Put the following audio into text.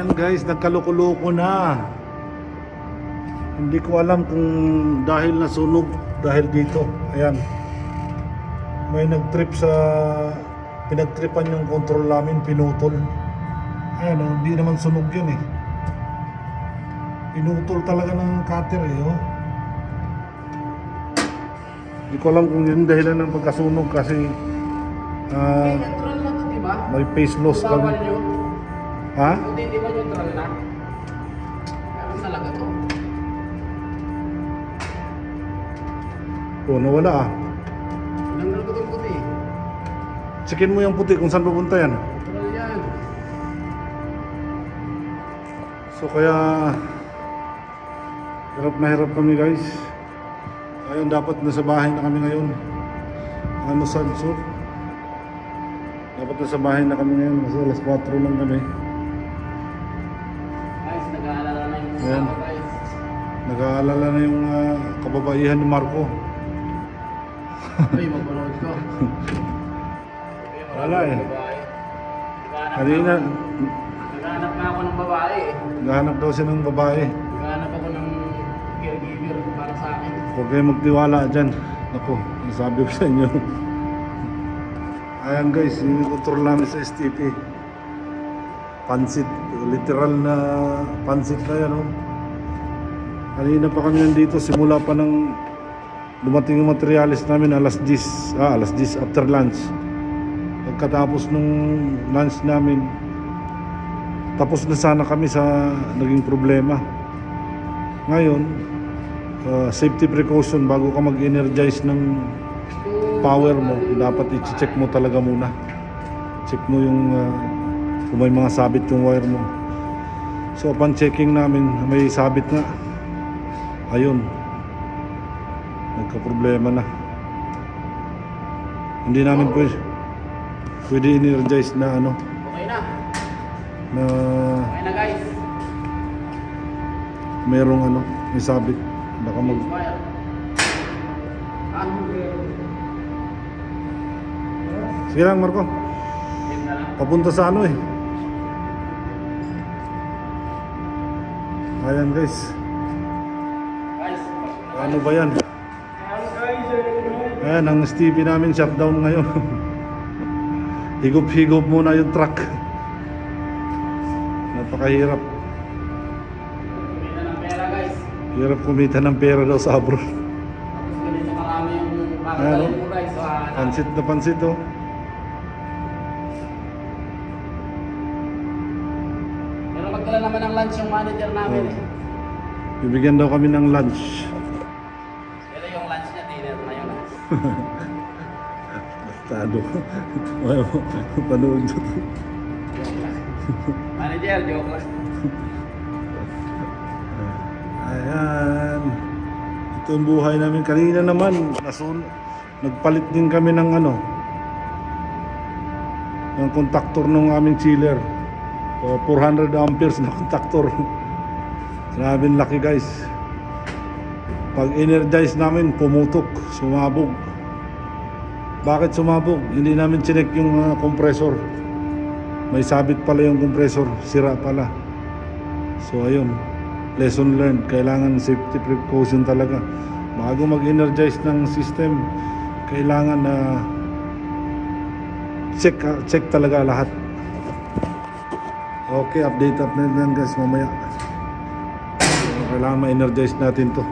Ayan guys, nagkaloko-loko na. Hindi ko alam kung dahil nasunog dahil dito. Ayan. May nagtrip sa pinagtripan yung control namin, pinutol. Ayan oh, hindi naman sunog yun eh. Pinutol talaga ng cutter eh oh. Hindi ko alam kung yun dahilan ng pagkasunog kasi neutral na to, diba? may phase loss kami. Ha? Hindi, di ba neutral na? Meron talaga to. Oh, nawala ah. Tinanggal ko itong puti. Checkin mo yung puti kung saan pupunta yan. Neutral yan. So kaya hirap na hirap kami guys. Ayun, dapat nasa bahay na kami ngayon. Ano Sanso? Dapat nasa bahay na kami ngayon kasi alas 4 lang kami. Guys, nag-aalala na yung Ayan. kasama guys. Nag-aalala na yung kababaihan ni Marco. Uy, magpanood ko. Wala eh. Kanina Naghahanap nga ako ng babae eh. naghahanap daw siya ng babae. Naghahanap ako ng caregiver para sa akin. Huwag kayo magtiwala dyan. Ako, sabi ko sa inyo. Ayan guys, yung control namin sa STP. Pansit, literal na pansit na yan oh. Kanina pa kami nandito, simula pa ng dumating yung materialis namin alas 10 after lunch. Pagkatapos nung lunch namin, tapos na sana kami sa naging problema. Ngayon, safety precaution bago ka mag-energize ng power mo, dapat i-check mo talaga muna. Check mo yung kung may mga sabit yung wire mo. So upon checking namin, may sabit nga. Ayun, nagka-problema na. Hindi namin pwede energize na ano. Okay na. Na Okay na guys. merong ano, may sabit. Baka mag Wire. sige lang Marco, Yun na lang. papunta sa ano eh. Ayan guys, Guys, ano ba yan? Ayan, ang Stevie namin shutdown ngayon. Higop-higop muna yung truck. Napakahirap. kumita ng pera guys. Hirap kumita ng pera daw sa abroad. Tapos ganito marami yung Ayan, kakagaling oh. mo guys. So, Pansit na pansit oh. pero magdala naman ng lunch yung manager namin eh. Bibigyan daw kami ng lunch. Pero yung lunch niya, dinner na yun. Tado. Panood dito. Joke lang. Manager, joke lang. Ayan. Ito ang buhay namin. Kanina naman, nagpalit din kami ng ano, ng contactor ng aming chiller. 400 amperes na contactor. Sabing laki guys. Pag energize namin, pumutok, sumabog. Bakit sumabog? Hindi namin chinek yung compressor. May sabit pala yung compressor, sira pala. So ayun, lesson learned. Kailangan safety precaution talaga. Bago mag-energize ng system, kailangan na check talaga lahat. Okay, update na guys mamaya. Kailangan ma-energize natin to.